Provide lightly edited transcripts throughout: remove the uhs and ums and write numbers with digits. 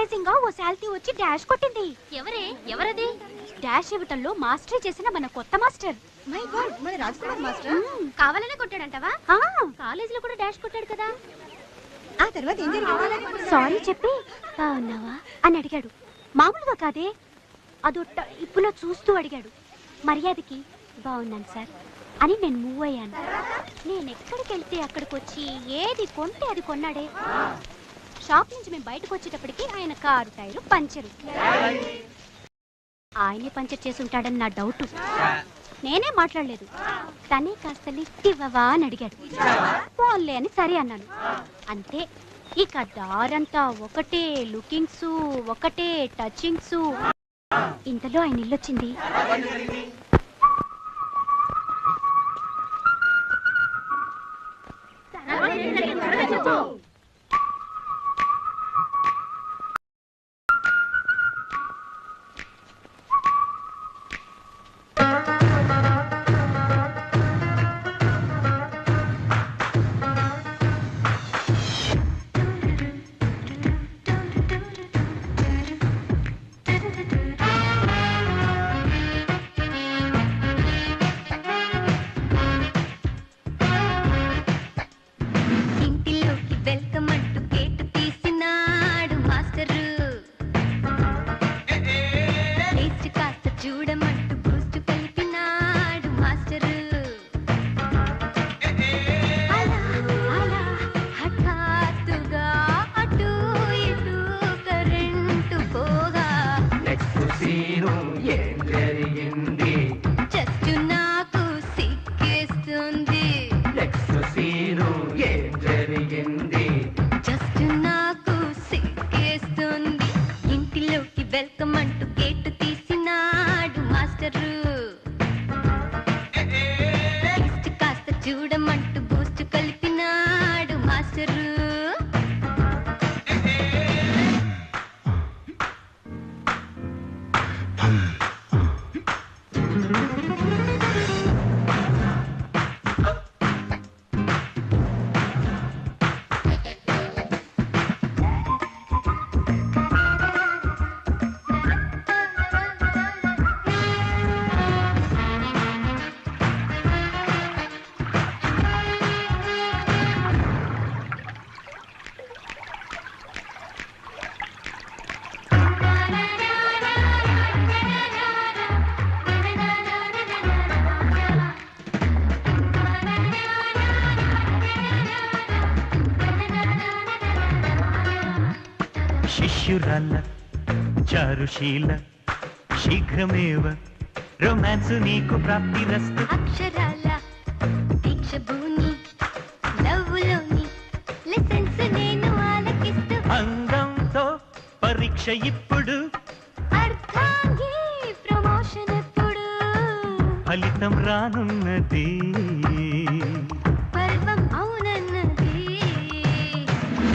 Surprising గా ఓ శాల్తీ వచ్చి dash కొట్టింది. ఎవరది? డాష్ ఇవ్వటంలో మాస్టరీ చేసిన మన కొత్త మాస్టర్. మై గాడ్, మన రాజ్కుమార్ మాస్టర్ కావాలనే కొట్టాడంటవా? కాలేజీలో కూడా డాష్ కొట్టాడు కదా. ఆ తర్వాత ఏం జరిగింది? సారీ చెప్పి బాగున్నావా అని అడిగాడు. మామూలుగా కాదే, అదొట్ట ఇప్పులో చూస్తూ అడిగాడు. మర్యాదకి బాగున్నాను సార్ అని నేను మూవ్ అయ్యాను. నేను ఎక్కడికి వెళ్తే అక్కడికి వచ్చి ఏది కొంటే అది కొన్నాడే. షాప్ నుంచి మేము బయటకు వచ్చేటప్పటికి ఆయన కారు టైరు పంచరు. ఆయనే పంచర్ చేసి ఉంటాడని నా డౌట్. నేనే మాట్లాడలేదు. తనే కాస్త లిఫ్ట్ ఇవ్వవా అని అడిగాడు. ఫోన్లే అని సరే అన్నాను. అంతే, ఇక దారంతా ఒకటే లుకింగ్స్, ఒకటే టచింగ్స్. ఇంతలో ఆయన ఇల్లొచ్చింది. శిష్యురాల చారుశీల శీఘ్రమేవ రొమాన్స్ నీకు ప్రాప్తిరస్తు. అక్షరాల దీక్ష భూని లవ్వులోని లెసన్స్ నేను ఆలకిస్తూ. అందంతో పరీక్ష ఇప్పుడు, అర్థాంగి ప్రమోషన్ ఎప్పుడు. ఫలితం రానున్నది, పర్వం అవునన్నది.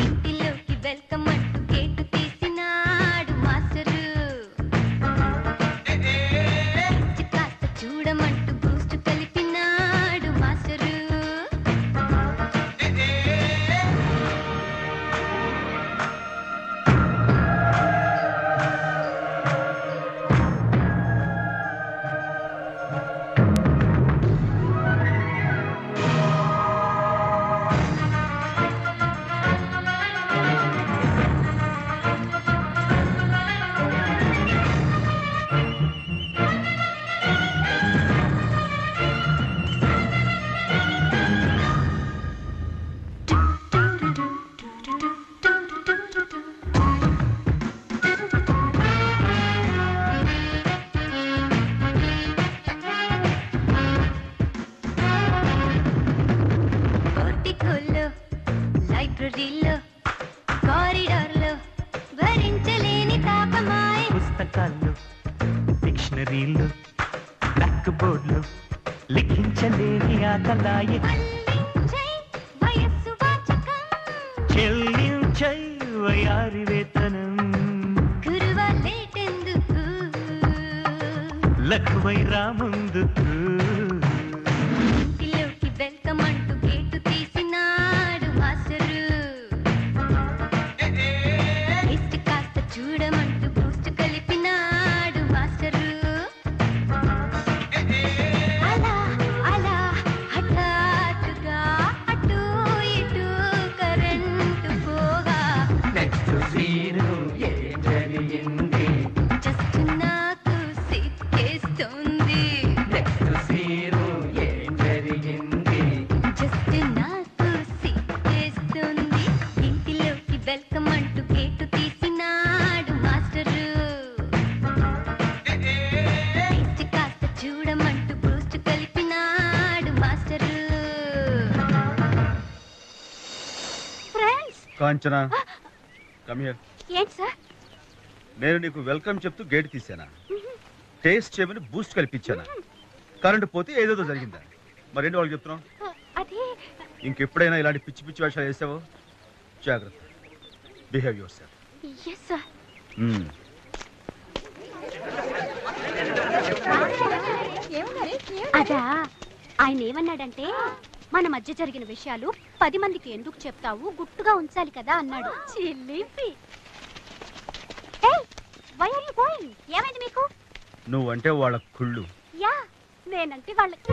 ఇంటిలోకి వెల్కమ్ అంటూ గేటు తీసినాడు మాస్టరు. కాస్త చూడమంటూ బూస్ట్ కలిపినాడు మాస్టరు. లైబ్రరీలో కారిడార్లో భరించలేని తాపమాయే. పుస్తకాల్లో డిక్షనరీలో బ్లాక్ బోర్డులో లిఖించలేని ఆకలాయే. వయస్సు వాచకం చెల్లించై వయారి వేతనం. గురువ లేటెందుకు లఘువై రాముందుకు. ఇంటిలోకి వెల్కమ్ అంటూ గేటు తీసినాడు మాస్టరు. కాస్త చూ సీను ఏం జరిగింది జస్ట్ నాకు సిక్కేస్తుంది నెక్స్ట్ సీను ఏం జరిగింది జస్ట్ నాకు సిక్కేస్తుంది ఇంటిలోకి వెల్కమ్ అంటూ గేటు తీసినాడు మాస్టరు టేస్ట్ కాస్త చూడమంటూ బూస్ట్ కలిపినాడు master friends Kanchana come here. ఏంటి సార్? నేను నీకు వెల్కమ్ చెప్తూ గేట్ తీసానా? టేస్ట్ చేయమని బూస్ట్ కల్పించానా? కరెంట్ పోతే ఏదేదో జరిగిందా? మరేంటి వాళ్ళకి చెప్తున్నావు? అదే ఇంకెప్పుడైనా ఇలాంటి పిచ్చి పిచ్చి వేషాలు వేసావో జాగ్రత్త. Behave yourself. Yes sir. అదా ఆయన ఏమన్నాడంటే మన మధ్య జరిగిన విషయాలు 10 మందికి ఎందుకు చెప్తావు, గుట్టుగా ఉంచాలి కదా అన్నాడు. చిల్లిపి. ఏయ్, why are you going? ఏమైంది మీకు? నువ్వంటే వాళ్ళ కుళ్ళు. యా, నేనంటే వాళ్ళకి